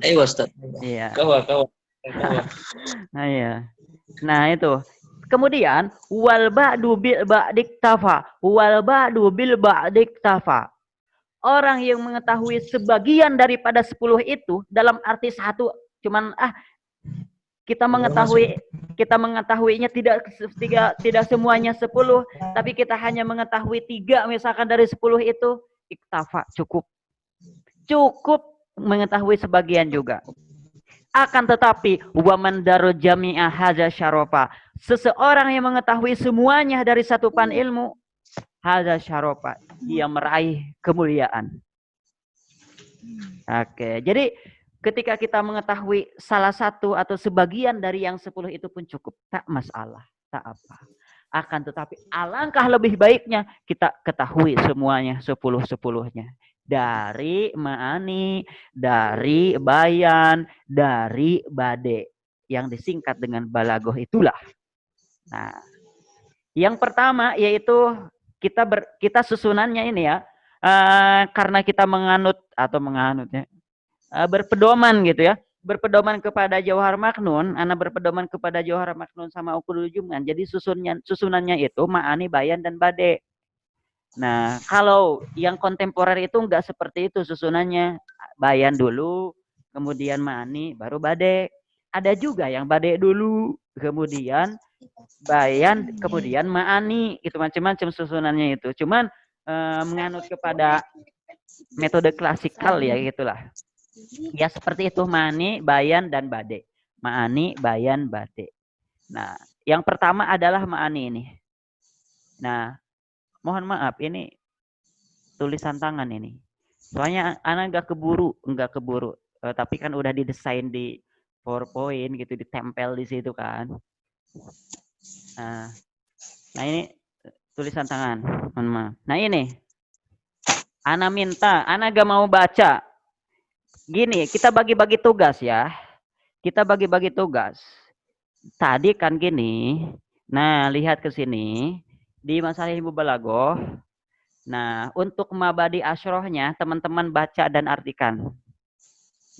Ayo Ustaz. Iya. Kawa. Nah, iya. Nah, itu. Kemudian wal ba'du bil ba'dik tafa. Wal ba'du bil ba'dik tafa. Orang yang mengetahui sebagian daripada 10 itu dalam arti satu, cuman kita mengetahuinya tidak semuanya 10, tapi kita hanya mengetahui 3 misalkan dari 10 itu, iktafa, cukup mengetahui sebagian juga. Akan tetapi waman daru jami'a hadza syarofa, seseorang yang mengetahui semuanya dari satu pan ilmu, hadza syarofa, dia meraih kemuliaan. Oke, jadi ketika kita mengetahui salah satu atau sebagian dari yang 10 itu pun cukup, tak masalah, tak apa. Akan tetapi alangkah lebih baiknya kita ketahui semuanya 10-10-nya. Dari ma'ani, dari bayan, dari bade. Yang disingkat dengan balagoh itulah. Nah, yang pertama yaitu kita susunannya ini ya, karena kita berpedoman gitu ya, berpedoman kepada Jauhar Maknun, anak berpedoman kepada Jauhar Maknun sama Uqudul Juman. Jadi susunannya itu ma'ani, bayan, dan bade. Nah, kalau yang kontemporer itu enggak seperti itu susunannya. Bayan dulu, kemudian ma'ani, baru bade. Ada juga yang bade dulu, kemudian bayan, kemudian ma'ani, itu macam-macam susunannya itu. Cuman menganut kepada metode klasikal ya gitulah. Ya seperti itu, ma'ani, bayan, dan bade. Ma'ani, bayan, bade. Nah, yang pertama adalah ma'ani ini. Nah, mohon maaf ini tulisan tangan ini. Soalnya anak nggak keburu. Tapi kan udah didesain di PowerPoint gitu, ditempel di situ kan. Nah ini tulisan tangan, mohon maaf. Nah ini, Ana minta, Ana gak mau baca. Gini, kita bagi-bagi tugas ya. Kita bagi-bagi tugas. Tadi kan gini, nah lihat ke sini, di masalah ilmu balagoh. Nah, untuk mabadi asyrohnya, teman-teman baca dan artikan.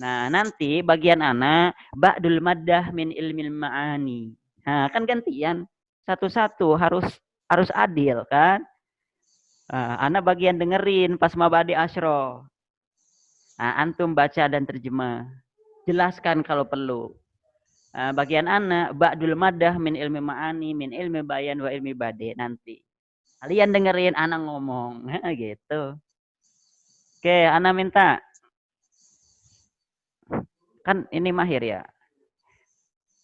Nah, nanti bagian Ana, ba'dul maddah min ilmil ma'ani. Nah, kan gantian. Satu-satu harus adil kan. Ana bagian dengerin pas mabadi asyroh. Nah, antum baca dan terjemah. Jelaskan kalau perlu. Bagian Ana, ba'dul maddah min ilmi ma'ani, min ilmi bayan wa ilmi bade nanti. Kalian dengerin Ana ngomong. Gitu. Oke, Ana minta. Kan ini mahir ya.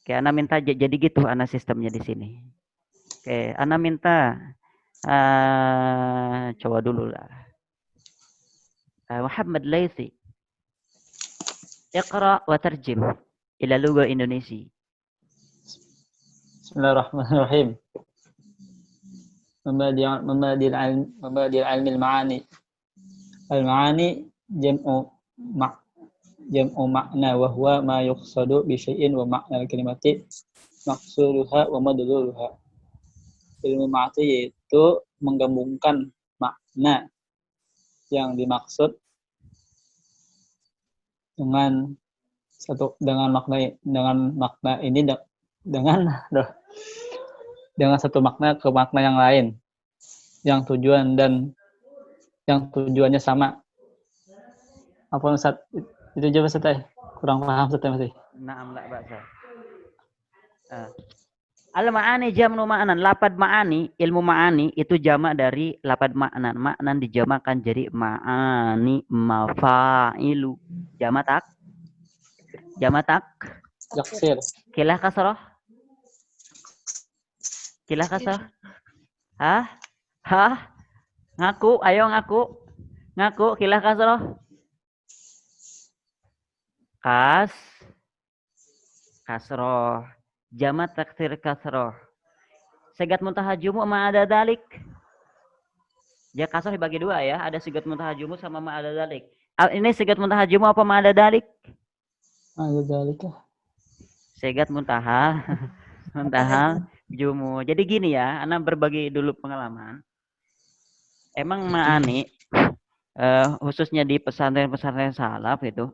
Oke, Ana minta jadi gitu Ana sistemnya di sini. Oke, Ana minta coba dulu lah. Muhammad Laisi. Iqra wa tarjim ila lugha Indonesia. Bismillahirrahmanirrahim. Mabadi al-ilmi al-ma'ani. Al-ma'ani jam'u ma'na wa huwa ma yuqsadu bi syai'in wa ma'na al-kalimati maqsuduha wa madluluha. Ilmu ma'ani yaitu menggabungkan makna yang dimaksud dengan satu makna ke makna yang lain yang tujuannya sama. Apa Ustaz? Itu aja Ustaz. Kurang paham Ustaz masih. Naam la ba'sa. Al-ma'ani jam'u ma'nan. Lapad ma'ani, ilmu ma'ani itu jamak dari lapad ma'nan. Ma'nan dijamakan jadi ma'ani mafa'ilu. Jamak tak? Yaksir. Kilah kasroh? Hah? Ngaku, ayo ngaku. Ngaku, kilah kasroh. Kasroh. Jamak taksir kasroh. Sigat muntahajumu ma'ada dalik. Ya kasroh dibagi dua ya. Ada sigat muntahajumu sama ma'ada dalik. Ini sigat muntahajumu apa ma'ada dalik? Ma'ada dalik ya. Sigat muntaha jumu. Jadi gini ya, Ana berbagi dulu pengalaman. Emang ma'ani khususnya di pesantren-pesantren salaf itu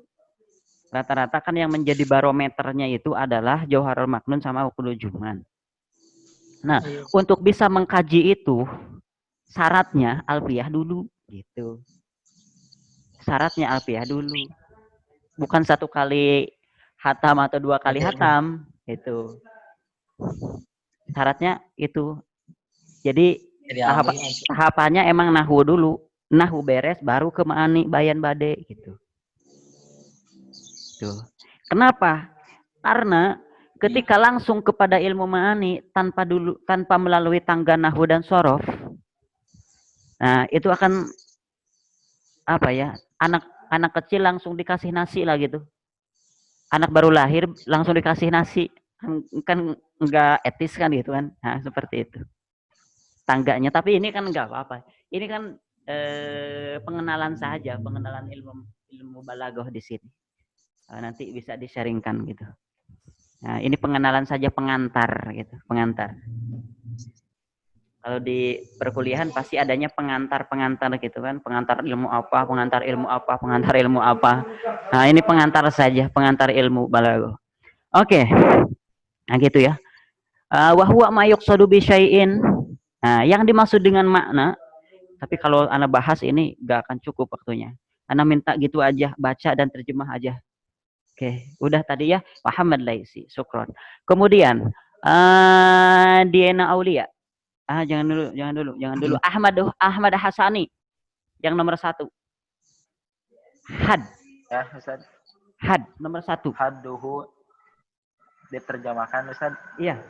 Rata-rata kan yang menjadi barometernya itu adalah Jauharul Maknun sama Uqdul Juman. Nah, Iya. untuk bisa mengkaji itu syaratnya alfiyah dulu gitu. Syaratnya alfiyah dulu. Bukan satu kali hatam atau dua kali hatam itu. Syaratnya itu. Jadi tahapannya emang nahwu dulu. Nahwu beres baru ke ma'ani bayan bade gitu. Tuh. Kenapa? Karena ketika langsung kepada ilmu ma'ani tanpa melalui tangga nahwu dan sorof, nah itu akan apa ya? Anak kecil langsung dikasih nasi lah gitu. Anak baru lahir langsung dikasih nasi, kan enggak etis kan gitu kan? Nah seperti itu. Tangganya, tapi ini kan enggak apa-apa. Ini kan pengenalan saja, pengenalan ilmu balaghah di sini. Nanti bisa di-sharingkan gitu. Nah, ini pengenalan saja pengantar gitu, pengantar. Kalau di perkuliahan pasti adanya pengantar gitu kan, pengantar ilmu apa, pengantar ilmu apa, pengantar ilmu apa. Nah, ini pengantar saja, pengantar ilmu balaghah. Oke. Nah, gitu ya. Wa huwa ma yuqsadu bi syai'in. Nah, yang dimaksud dengan makna, tapi kalau Ana bahas ini gak akan cukup waktunya. Ana minta gitu aja, baca dan terjemah aja. Oke, udah tadi ya Muhammad Laisi, syukron. Kemudian Diana Aulia. Jangan dulu. Ahmad Hasani yang nomor 1. Had. Ya, Ustaz. Had nomor 1. Hadduhu diterjemahkan, Ustaz. Iya.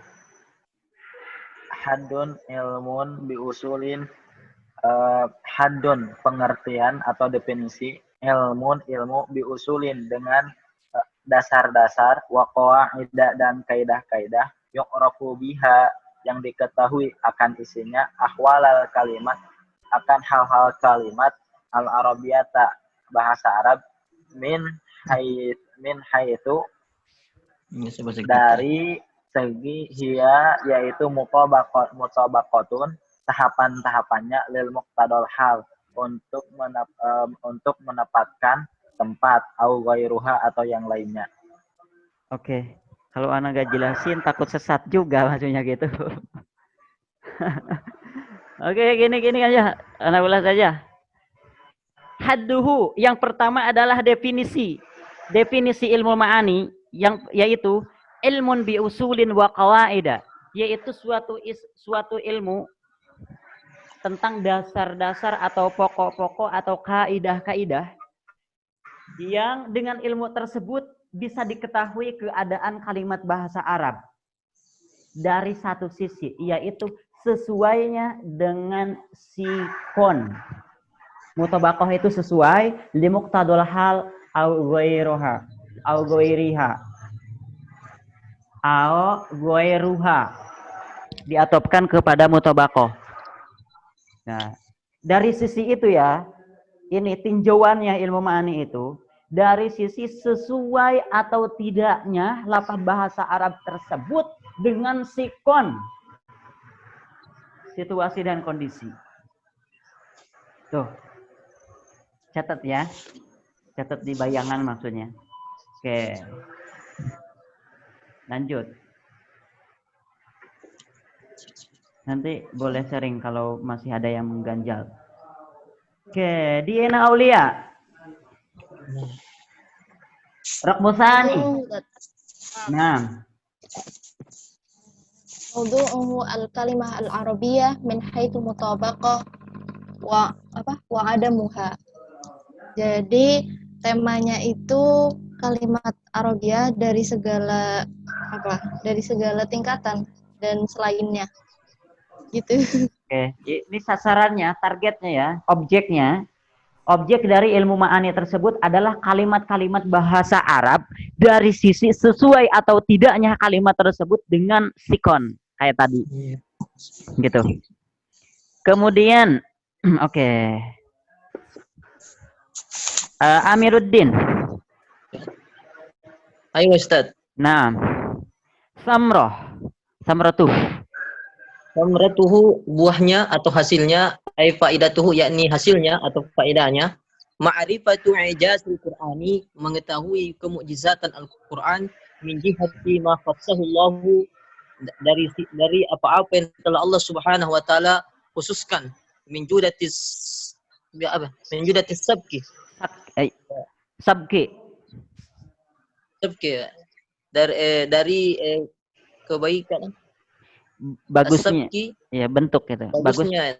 Haddun ilmun biusulin, haddun pengertian atau definisi, ilmu biusulin dengan dasar-dasar, wa qawaidah dan kaidah-kaidah, yu'rafu biha yang diketahui akan isinya, ahwalal kalimat akan hal-hal kalimat, al-arabiyata bahasa Arab, min haitsu dari segi hiya yaitu mutabaqatun tahapan-tahapannya lil muqtadal hal untuk menempatkan tempat au ghairuha atau yang lainnya. Oke. Kalau Ana gak jelasin takut sesat juga maksudnya gitu. Oke, gini aja. Ana ulas saja. Hadduhu yang pertama adalah definisi. Definisi ilmu ma'ani yang yaitu ilmun bi usulin wa qawaida, yaitu suatu ilmu tentang dasar-dasar atau pokok-pokok atau kaidah-kaidah yang dengan ilmu tersebut bisa diketahui keadaan kalimat bahasa Arab dari satu sisi, yaitu sesuainya dengan sikon. Mutabaqah itu sesuai limuqtadul hal au ghairuha au ghairiha au ghairuha diatopkan kepada mutabaqah. Nah, dari sisi itu ya, ini tinjauannya ilmu ma'ani itu dari sisi sesuai atau tidaknya lafaz bahasa Arab tersebut dengan sikon, situasi dan kondisi. Tuh, catat ya, catat di bayangan maksudnya. Oke, lanjut. Nanti boleh sharing kalau masih ada yang mengganjal. Oke, Diana Aulia. Rakmusani. Nah. Mawdu'uhu al-kalimah al-arabiyyah min haitsu mutabaqah wa adamuha. Jadi temanya itu kalimat Arabia dari segala tingkatan dan selainnya. Gitu. Oke, ini sasarannya, targetnya ya, objeknya. Objek dari ilmu ma'ani tersebut adalah kalimat-kalimat bahasa Arab dari sisi sesuai atau tidaknya kalimat tersebut dengan sikon kayak tadi. Gitu. Kemudian oke. Amiruddin. Ayo Ustaz. Nah. Samratuh. Samratuhu buahnya atau hasilnya, faidatuhu yakni hasilnya atau faidahnya, Ma'rifatu ijazil Qur'ani, mengetahui kemukjizatan Al-Qur'an, min jihati ma khassahu Allah, dari apa-apa yang telah Allah Subhanahu wa taala khususkan, min judatis apa? Min judatis sabki. Sabki. Sabki dari kebaikan, Bagusnya. as-sabki, Ya, bentuk itu. Bagus. bagusnya,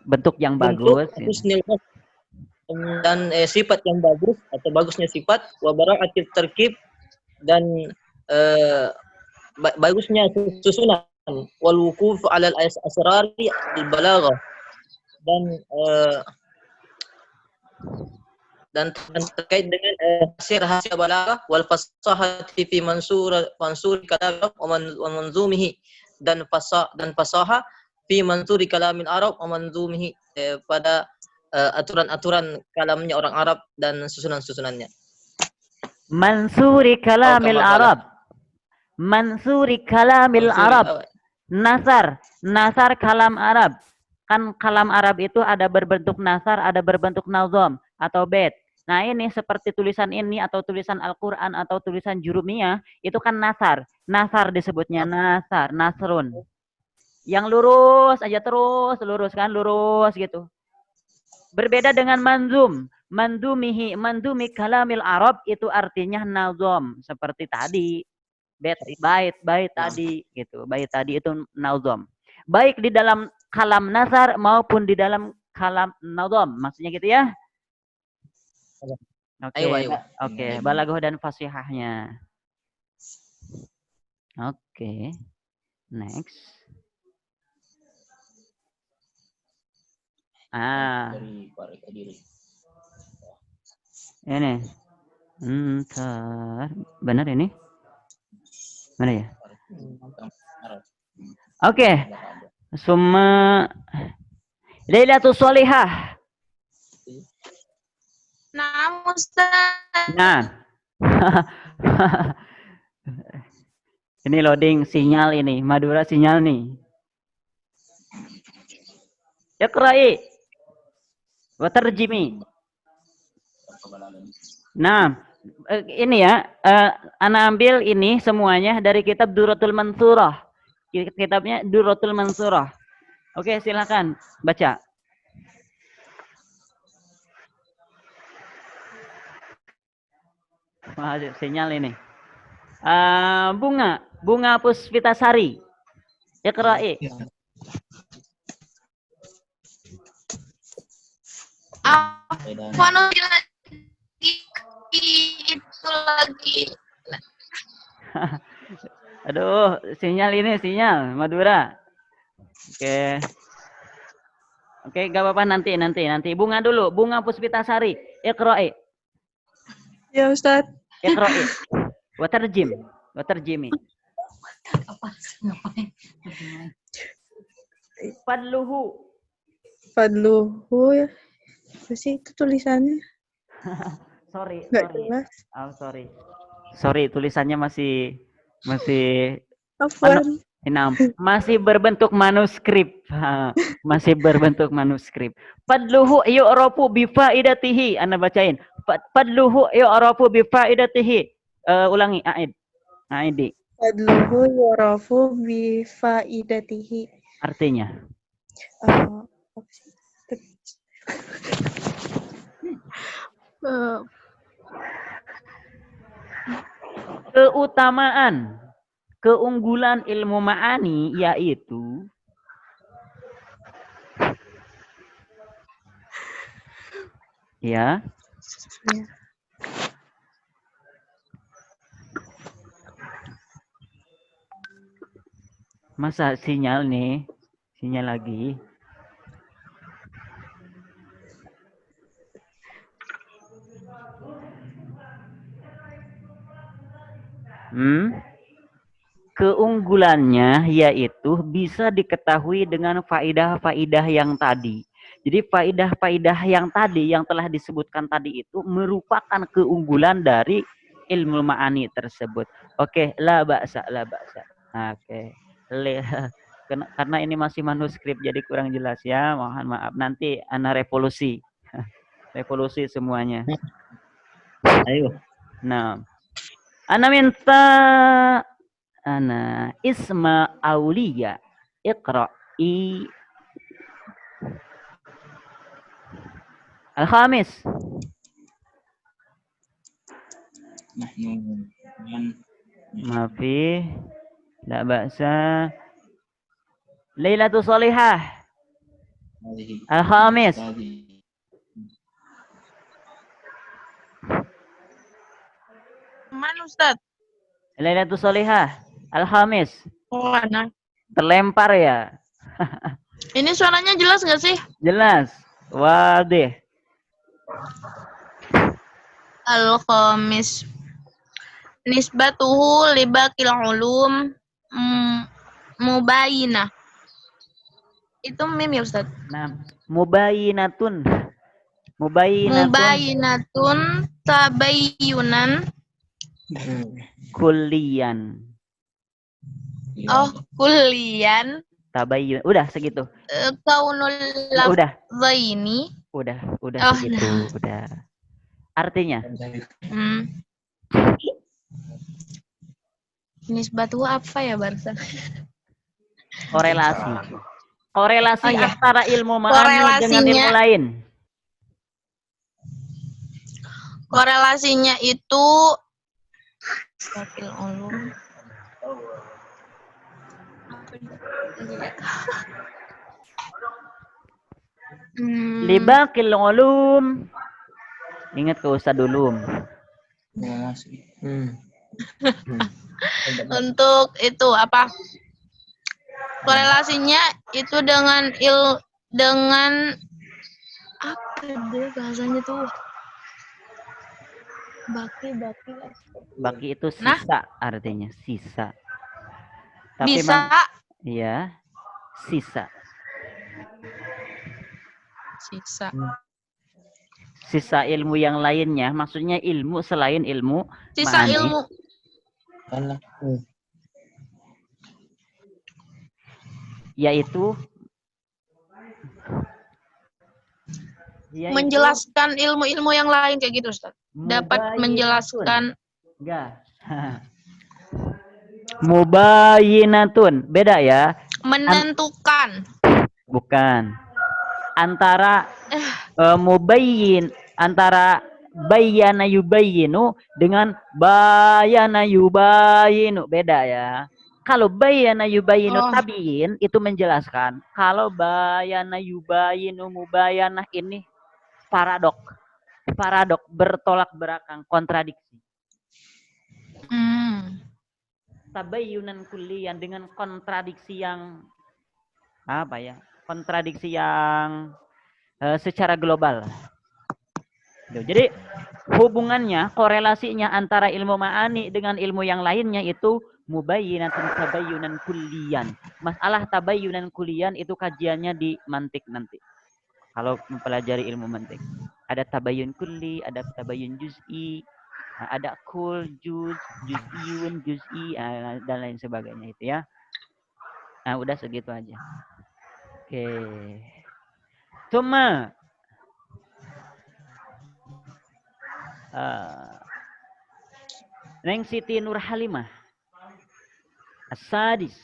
Bentuk yang bentuk, bagus. Ya. husnul khulq, dan sifat yang bagus atau bagusnya sifat, wa bara'atit tarkib, dan bagusnya susunan, wal wuquf 'ala al-asrari al-balaghah, dan terkait dengan rahasia balaghah, wal fasahati fi mansur kalam wa manzumihi, dan fasaha fi mansuri kalamil Arab wa manzumihi, pada aturan-aturan kalamnya orang Arab dan susunan-susunannya. Mansuri kalamil Arab. Mansuri kalamil Arab. Nasar kalam Arab. Kan kalam Arab itu ada berbentuk nasar, ada berbentuk nazam atau bait. Nah, ini seperti tulisan ini atau tulisan Al-Qur'an atau tulisan Jurumiyah, itu kan nasar. Nasar disebutnya nasar, nasrun. Yang lurus aja terus, lurus kan, lurus gitu. Berbeda dengan manzum. Mandumi kalamil Arab itu artinya nazam, seperti tadi. Bait tadi gitu. Bait tadi itu nazam. Baik di dalam kalam nasar maupun di dalam kalam nazam. Maksudnya gitu ya? Oke. Oke, balaghah dan fasihahnya. Oke. Next. Ini. Ntar. Benar ini? Mana ya? Oke. Summa Lailatul Sholihah. Nah, Ustaz. Nah. Ini loading sinyal ini, Madura sinyal nih. Iqra'i wa tarjimi. Nah, ini ya, ana ambil ini semuanya dari kitab Durratul Mansurah. Kitabnya Durratul Mansurah. Oke, silakan baca. Wah, sinyal ini. Bunga Puspitasari. Iqra'i. Apa itu lagi? Aduh, sinyal Madura. Oke. Oke, gak apa-apa nanti. Bunga dulu, Bunga Puspitasari. Iqra'i. Ya, Ustaz. Iqra'i. Wa tarjimi. Fadluhu ya. Apa sih itu tulisannya? Sorry. Jelas. Oh, sorry, tulisannya masih Afwan. masih berbentuk manuskrip. Masih berbentuk manuskrip. Fadluhu yu'rafu bi faidatihi. Anda bacain. Fadluhu yu'rafu bi faidatihi. Ulangi, Aidi. Fadluhu yu'rafu bi faidatihi. Artinya? Keunggulan ilmu ma'ani yaitu ya. Masa sinyal lagi. Keunggulannya yaitu bisa diketahui dengan faidah-faidah yang tadi. Jadi faidah-faidah yang tadi yang telah disebutkan tadi itu merupakan keunggulan dari ilmu ma'ani tersebut. Oke, la ba'sa. Oke. Karena ini masih manuskrip jadi kurang jelas ya. Mohon maaf. Nanti ana revolusi. revolusi semuanya. Ayo. Nah, ana minta ana isma aulia iqra'i al-khamis. Mafi la ba'sa Lailatul Salihah al-khamis. Mana Ustaz? Lailatul Salihah al-khamis. Oh, anak. Terlempar ya. Ini suaranya jelas nggak sih? Jelas. Wadih. Al-Khamis. Nisbatuhu libakil ulum mubayinah. Itu mim ya Ustaz? Nah, mubayinatun. Mubayinatun Mubayinatun tabayyunan. kulliyan. Oh, kulliyan. Tabayyun. Udah segitu. Kaunul Udah. lafzaini. Udah Oh, segitu. Udah. Artinya Nisbatuhu apa ya Barsa? korelasi. Korelasi Oh, iya. antara ilmu ma'ani dengan ilmu lain. Korelasinya itu wakil ulum. Libakil ulum. Ingat ke Ustaz Ulum. Untuk itu apa? Korelasinya itu dengan apa deh bahasanya tuh? Baki itu sisa artinya, sisa. Tapi Bisa iya, sisa. Sisa ilmu yang lainnya, maksudnya ilmu selain ilmu sisa ma'ani. ilmu. Yaitu Menjelaskan ilmu-ilmu yang lain kayak gitu Ustaz. Dapat menjelaskan. Enggak. Mubayinatun. Beda ya. Menentukan. Bukan. Antara mubayyin, antara bayyana yubayyinu dengan bayana yubayinu. Beda ya. Kalau bayana yubayinu tabiin itu menjelaskan. Kalau bayana yubayinu mubayanah ini paradok. Paradok, bertolak belakang, kontradiksi. Tabayyunan kulliyan dengan kontradiksi yang apa ya? Kontradiksi yang secara global. Jadi hubungannya, korelasinya antara ilmu ma'ani dengan ilmu yang lainnya itu mubayyinatun tabayyunan kulliyan. Masalah tabayyunan kulliyan itu kajiannya di mantik nanti. Kalau mempelajari ilmu mantik. Ada tabayyun kulli, ada tabayyun juz'i, ada kul, juz'iyun, juz'i, dan lain sebagainya itu ya. Nah, udah segitu aja. Oke. Cuma Neng Siti Nur Halimah As-Sadis.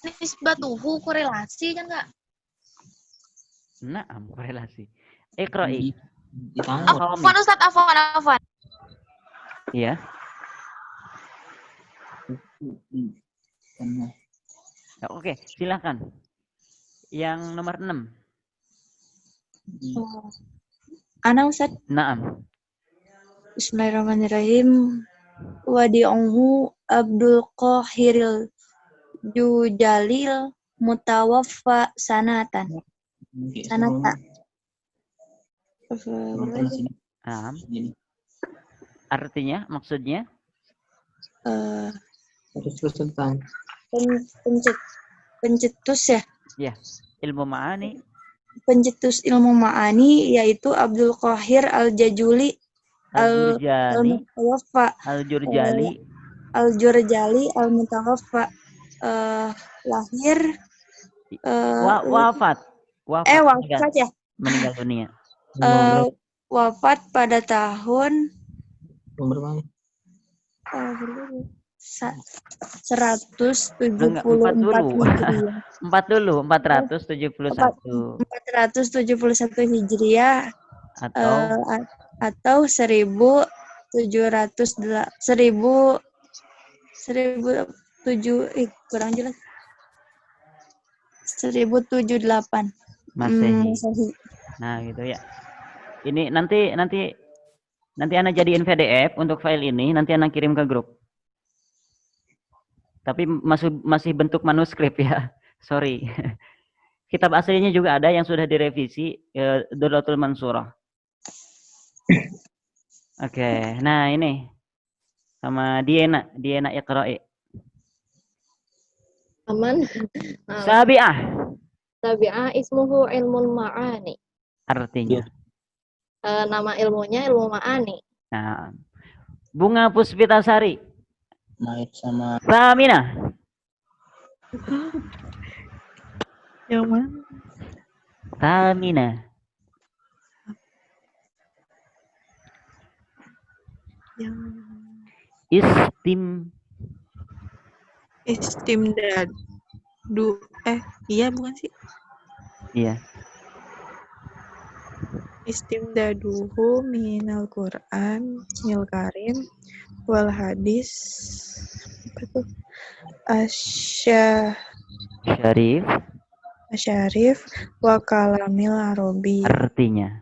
Nisbatuhu korelasi kan Kak? Naam, korelasi. Iqra'i. Afwan Ustaz, afwan. Iya. Oke, silakan. Yang nomor 6. Ana Ustaz. Naam. Bismillahirrahmanirrahim. Wadi'uhu Abdul Qahiril Jujalil Mutawaffa Sanata. Naam. Artinya, maksudnya? Pencetus ya? Ya, ilmu ma'ani. Pencetus ilmu ma'ani yaitu Abdul Qahir Al-Jajuli Al-Mutawaffa Al-Jurjali Al-Mutawaffa lahir Wafat. Wafat ya. Meninggal dunia. Wafat pada tahun Umur berapa? 174 Enggak, 4 dulu. Hijriah. 4 dulu, 471. 471 Hijriah Atau atau 1007 kurang jelas. 1078 Masehi. Masehi. Nah, gitu ya. Ini nanti Ana jadiin PDF untuk file ini, nanti Ana kirim ke grup. Tapi masih bentuk manuskrip ya. Sorry. Kitab aslinya juga ada yang sudah direvisi, Durratul Mansurah. Oke, nah ini sama Diena Iqra'i. Aman. Sabi'ah Tabi'ah ismuhu ilmun ma'ani. artinya. Nama ilmunya ilmu ma'ani. Nah, Bunga Puspitasari. Maid sama Samina. Yang mana? Samina. Yang istimdadu. Iya bukan sih? Iya. Istimdaduhu minal Qur'an mil karim wal hadis apa tuh asyarif wa kalamil arabi. Artinya.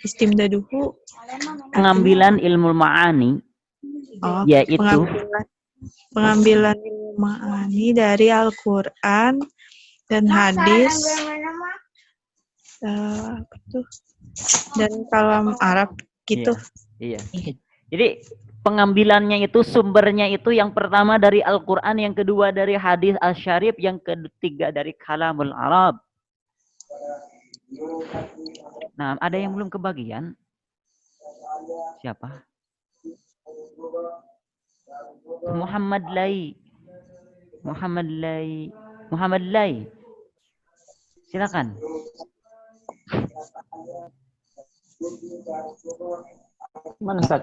Istimdaduhu Pengambilan ilmu ma'ani yaitu pengambilan ilmu ma'ani dari Al-Qur'an dan hadis apa tuh dan kalam Arab gitu. Iya. Jadi pengambilannya itu sumbernya itu yang pertama dari Al-Qur'an, yang kedua dari hadis Al-Syarif, yang ketiga dari kalamul Arab. Nah, ada yang belum kebagian? Siapa? Muhammad Lai. Silakan. mana Ustaz?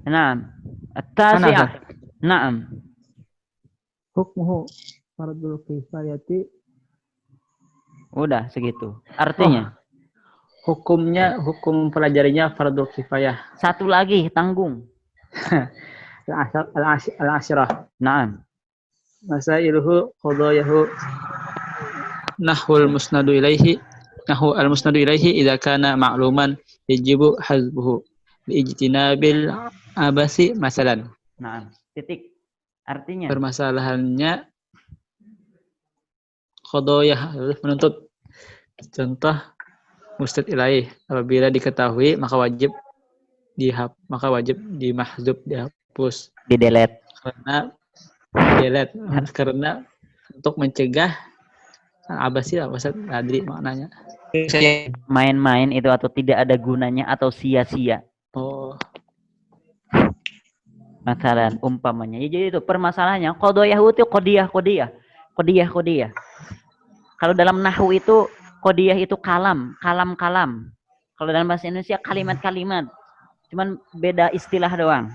Naam. At-tasi'ah. Naam. Hukmuhu fardul kifayati. Udah segitu. Artinya Hukumnya, hukum pelajarinya fardul kifayah. satu lagi, tanggung. Al-asyirah. Naam. Masailuhu qadayahu nahwul musnadu ilaihi nahwu al-musnadu ilaihi idza kana ma'luman yajibu hazbuhu liijtinabil abasi masalan. Naam. Titik. Artinya Permasalahannya qadayah menuntut. Contoh mustad ilaih, apabila diketahui maka wajib dimahdzub, dihapus, di-delete. karena untuk mencegah abasi apa Ustaz? Adri maknanya. Main-main itu atau tidak ada gunanya atau sia-sia. Oh, Masalah umpamanya. Ya, jadi itu permasalahannya qadayah itu qadiyah. Kalau dalam nahwu itu qadiyah itu kalam. Kalau dalam bahasa Indonesia kalimat-kalimat. Cuman beda istilah doang.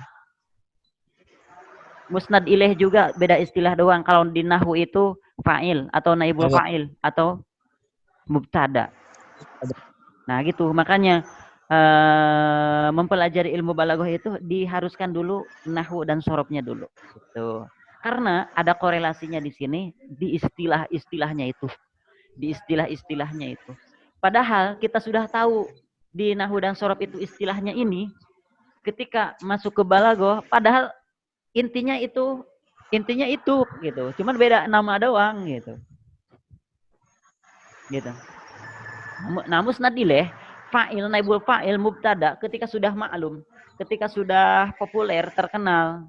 Musnad ilaih juga beda istilah doang. Kalau di nahwu itu fa'il atau naibul fa'il atau mubtada. Nah, gitu. Makanya mempelajari ilmu balaghah itu diharuskan dulu nahwu dan sorobnya dulu. Gitu. Karena ada korelasinya di sini di istilah-istilahnya itu. Padahal kita sudah tahu di nahwu dan sorob itu istilahnya ini, ketika masuk ke balaghah, padahal intinya itu gitu. Cuman beda nama doang gitu. Nah, musnad ilaih, fa'il, naibul fa'il, mubtada, ketika sudah maklum, ketika sudah populer, terkenal,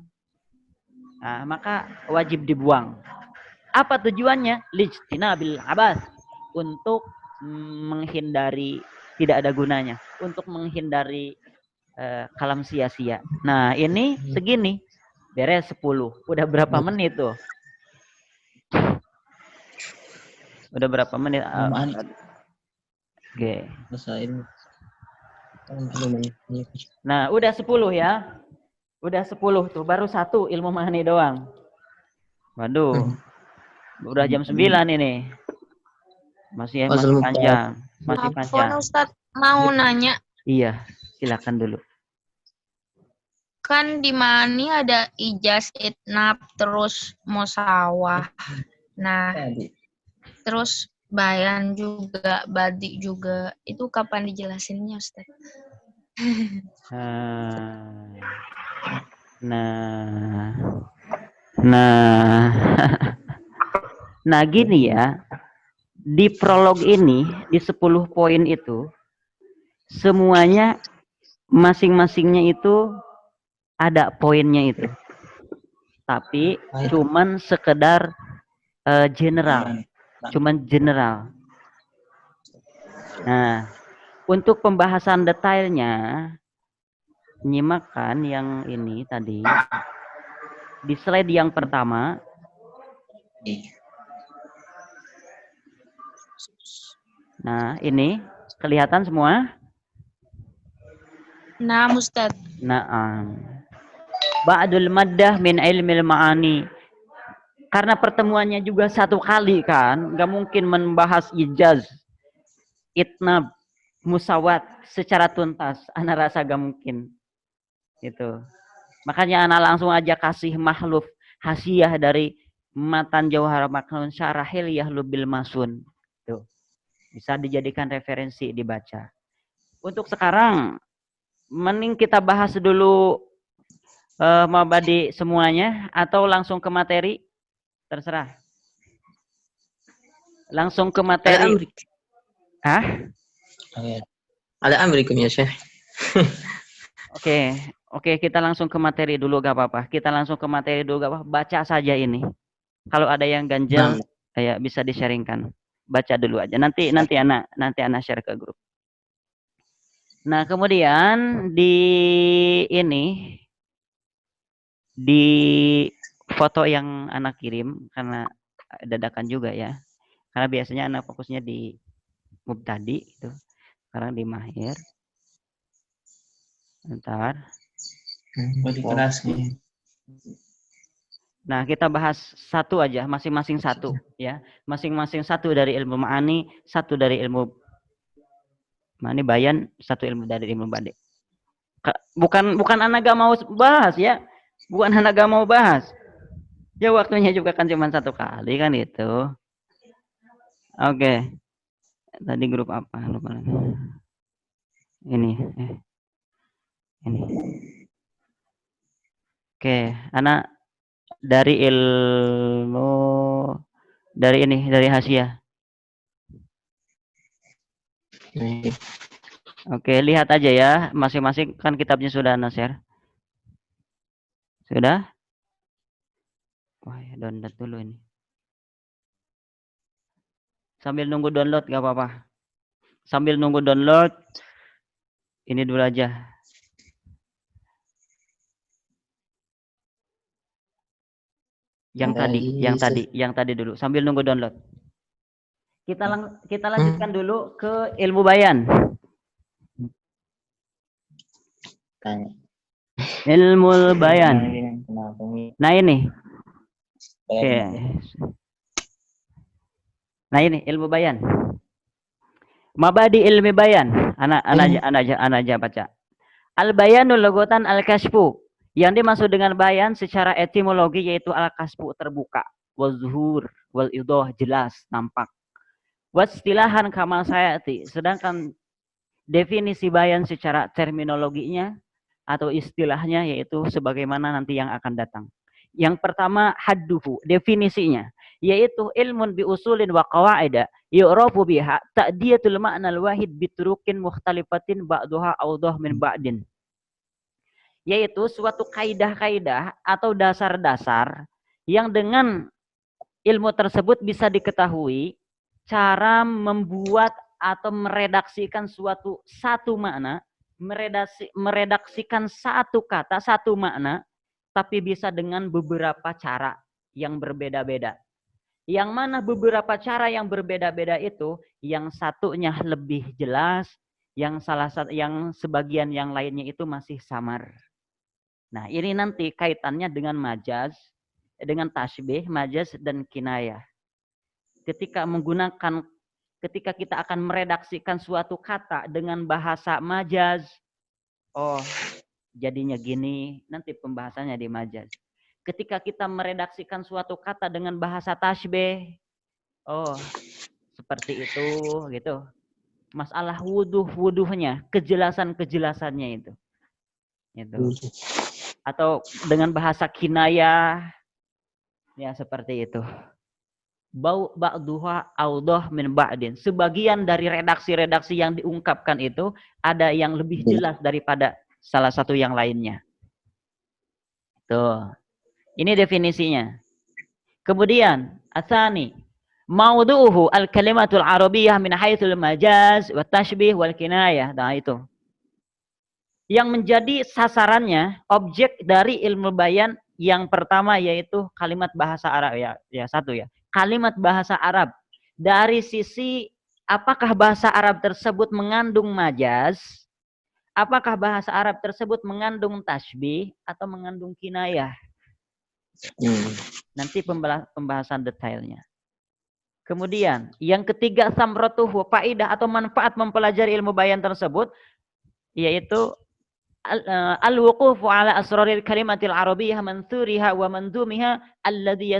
nah, maka wajib dibuang. Apa tujuannya? Lijtinabil abas, untuk menghindari tidak ada gunanya, untuk menghindari kalam sia-sia. Nah, ini segini. Beres 10. Udah berapa menit tuh? Udah berapa menit? Oke. Nah, udah 10 ya. Udah 10 tuh. Baru 1 ilmu ma'ani doang. Waduh. Udah jam 9 ini. Masih panjang. Masih panjang. Ustadz, mau nanya, Iya, silakan dulu. kan di Ma'ani ada ijaz, itnab, terus musawah. Nah, terus bayan juga, badi juga. Itu kapan dijelasinnya, Ustaz? Nah, gini ya. Di prolog ini, di 10 poin itu, semuanya masing-masingnya itu ada poinnya itu. Tapi cuman sekedar general. Cuman general. Nah, untuk pembahasan detailnya, nyimakkan yang ini tadi. Di slide yang pertama. Nah, ini kelihatan semua? Nah, Ustaz. Naam. Ba'dul maddah min ilmil ma'ani. Karena pertemuannya juga 1 kali kan, nggak mungkin membahas ijaz, itnab, musawat secara tuntas. Ana rasa gak mungkin. Gitu. Makanya ana langsung aja kasih mahluf hasiyah dari Matan Jauhar Maknun Syarah Hilyah Lubil Masun. Tuh. Bisa dijadikan referensi dibaca. Untuk sekarang, mending kita bahas dulu mabadi semuanya atau langsung ke materi? Terserah. Langsung ke materi. Hah? Ala amrikum ya Syekh. Oke, kita langsung ke materi dulu gak apa-apa. Kita langsung ke materi dulu gak apa-apa. Baca saja ini. Kalau ada yang ganjel, ya bisa di-sharingkan. Baca dulu aja. Nanti ana share ke grup. Nah, kemudian di foto yang anak kirim karena dadakan juga ya. Karena biasanya anak fokusnya di mubtadi itu. Sekarang di mahir. Bentar. Nah, kita bahas satu aja, masing-masing satu ya. Masing-masing satu dari ilmu ma'ani, satu dari ilmu ma'ani bayan, satu ilmu dari ilmu badi. Bukan anak gak mau bahas ya. Bukan anak gak mau bahas. Ya waktunya juga kan cuma 1 kali kan itu. Oke. Tadi grup apa? Lupa. Ini. Oke, anak dari ilmu dari Hasya. Oke, lihat aja ya, masing-masing kan kitabnya sudah ana share. Sudah? Wah, ya download dulu ini. Sambil nunggu download gak apa-apa. Sambil nunggu download, ini dulu aja. Yang tadi dulu. Sambil nunggu download. Kita lanjutkan dulu ke ilmu bayan. Ilmu bayan. Nah ini. Oke. Nah ini ilmu bayan. Mabadi ilmi bayan. Anak aja baca. Al bayanul logotan al kasfu. Yang dimaksud dengan bayan secara etimologi yaitu al kasfu terbuka, wal zuhur, wal idoh jelas, nampak. Wastilahan kamal sayati. Sedangkan definisi bayan secara terminologinya atau istilahnya yaitu sebagaimana nanti yang akan datang. Yang pertama hadduhu, definisinya yaitu ilmun bi usulin wa qawaida yu'rafu biha ta'diyatul ma'na al-wahid bi turuqin mukhtalifatin ba'daha awdah min ba'din. Yaitu suatu kaidah-kaidah atau dasar-dasar yang dengan ilmu tersebut bisa diketahui cara membuat atau meredaksikan satu makna meredaksikan satu kata, satu makna, tapi bisa dengan beberapa cara yang berbeda-beda. Yang mana beberapa cara yang berbeda-beda itu, yang satunya lebih jelas, yang sebagian yang lainnya itu masih samar. Nah, ini nanti kaitannya dengan majaz, dengan tasbih, majaz dan kinayah. Ketika kita akan meredaksikan suatu kata dengan bahasa majaz, oh, jadinya gini, nanti pembahasannya di majaz. Ketika kita meredaksikan suatu kata dengan bahasa tasbih, oh, seperti itu, gitu. Masalah wuduhnya, kejelasannya itu. Atau dengan bahasa kinayah, ya seperti itu. Ba'duha awdah min ba'din. Sebagian dari redaksi-redaksi yang diungkapkan itu ada yang lebih jelas daripada salah satu yang lainnya. Tuh. Ini definisinya. Kemudian, asani, maudu'uhu al-kalimatul arabiyyah min haitsul majaz wa tashbih wal kinayah. Nah, itu. Yang menjadi sasarannya, objek dari ilmu bayan yang pertama yaitu kalimat bahasa Arab, ya satu ya. Kalimat bahasa Arab. Dari sisi apakah bahasa Arab tersebut mengandung majaz, apakah bahasa Arab tersebut mengandung tasbih atau mengandung kinayah. Nanti pembahasan detailnya. Kemudian yang ketiga, samratuhu, faidah atau manfaat mempelajari ilmu bayan tersebut yaitu al-wuqufu ala asraril kalimatil arabiyyah mansuriha wa manzumiha alladhi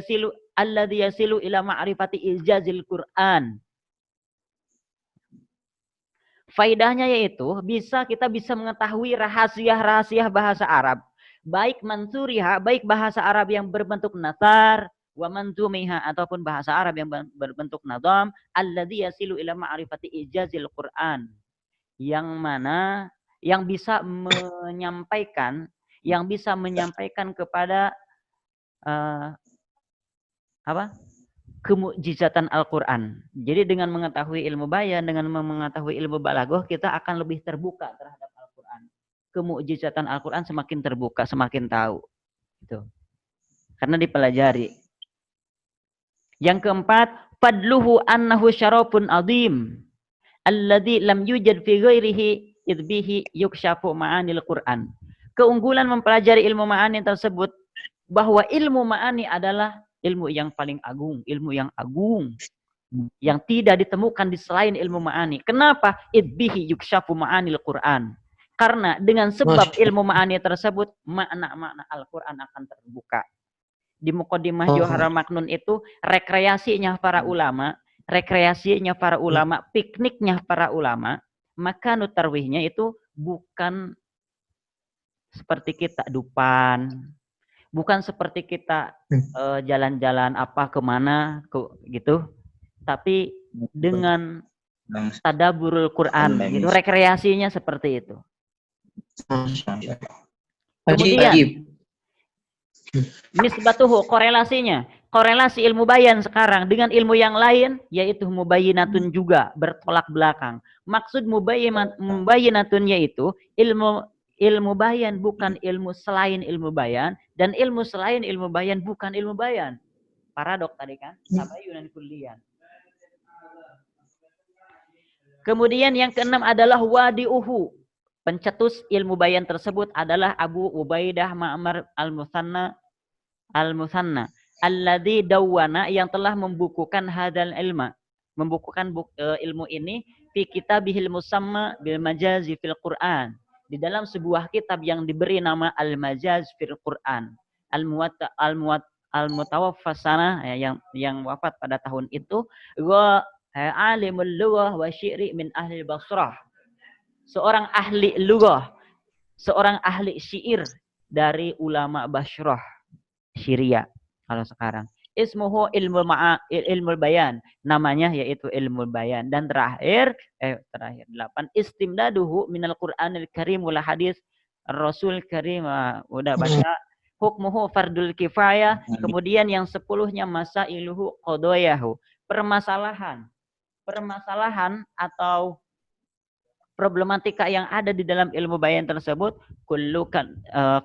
yasilu ila ma'rifati ijazil Qur'an. Faidahnya yaitu kita bisa mengetahui rahasia-rahasia bahasa Arab, baik mansuriha, baik bahasa Arab yang berbentuk nathar, wa manzumiha ataupun bahasa Arab yang berbentuk nadham, alladhi yasilu ila ma'rifati ijazil Qur'an. Yang mana yang bisa menyampaikan kepada kemukjizatan Al-Qur'an. Jadi dengan mengetahui ilmu bayan, dengan mengetahui ilmu balaghah, kita akan lebih terbuka terhadap Al-Qur'an. Kemukjizatan Al-Qur'an semakin terbuka, semakin tahu. Gitu. Karena dipelajari. Yang keempat, fadluhu annahu syarafun azim alladzi lam yujad fi ghairihi idbihi yukshafu ma'anil Qur'an. Keunggulan mempelajari ilmu ma'ani tersebut bahwa ilmu ma'ani adalah ilmu yang paling agung, ilmu yang agung yang tidak ditemukan di selain ilmu ma'ani. Kenapa? Idbihi yukshafu ma'anil Qur'an. Karena dengan sebab ilmu ma'ani tersebut makna-makna Al-Qur'an akan terbuka. Di Muqaddimah Jauharul Maknun itu rekreasinya para ulama, pikniknya para ulama, maka nutarwihnya itu bukan seperti kita dupan, bukan seperti kita jalan-jalan kemana gitu, tapi dengan tadaburul Quran, gitu, rekreasinya seperti itu. Kemudian nisbatuhu, korelasi ilmu bayan sekarang dengan ilmu yang lain yaitu mubayyinatun juga, bertolak belakang. Maksud mubayyinatun yaitu ilmu bayan bukan ilmu selain ilmu bayan, dan ilmu selain ilmu bayan bukan ilmu bayan. Paradok tadi kan, tabayyunan kulliyan. Kemudian yang keenam adalah wadi'uhu. Pencetus ilmu bayan tersebut adalah Abu Ubaidah Ma'mar al-Musanna alladzi dawwana, yang telah membukukan hadzal ilma, ilmu ini fi kitabihil musamma bil majazi fil Qur'an, di dalam sebuah kitab yang diberi nama Al-Majaz fil Qur'an, al-mutawaffas sana, yang wafat pada tahun itu, wa alimul lughah wa syi'ri min ahli Basrah, seorang ahli lughah, seorang ahli syair dari ulama Basrah, Syria kalau sekarang. Ismuhu ilmu bayan, namanya yaitu ilmu bayan. Dan terakhir 8, istimdaduhu minal Qur'anil Karim wal hadis Rasul Karim. Udah baca. Hukmuhu fardul kifayah. Kemudian yang 10-nya masailuhu qadoyahu, permasalahan atau problematika yang ada di dalam ilmu bayan tersebut kullu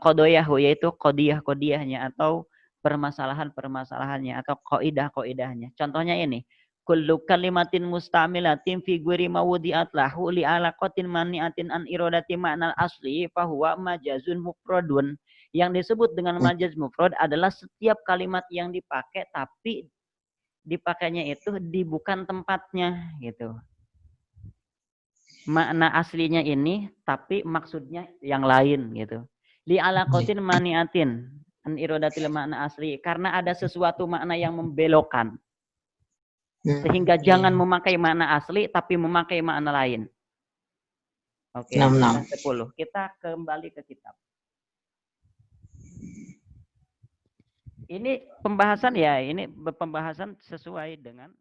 qadoyahu, yaitu qodiyah-qodiyahnya atau permasalahan-permasalahannya atau kaidah-kaidahnya. Contohnya ini, kullu kalimatin mustamilatin fi ghairi mawdi'at lahu li alaqatin mani'atin an iradati ma'nal asli fahuwa majazun mufradun. Yang disebut dengan majaz mufrad adalah setiap kalimat yang dipakai tapi dipakainya itu di bukan tempatnya gitu. Makna aslinya ini tapi maksudnya yang lain gitu. Li alaqatin mani'atin an iradatil makna asli, karena ada sesuatu makna yang membelokkan. Sehingga jangan memakai makna asli tapi memakai makna lain. Oke, 10. Kita kembali ke kitab. Ini pembahasan ya, ini pembahasan sesuai dengan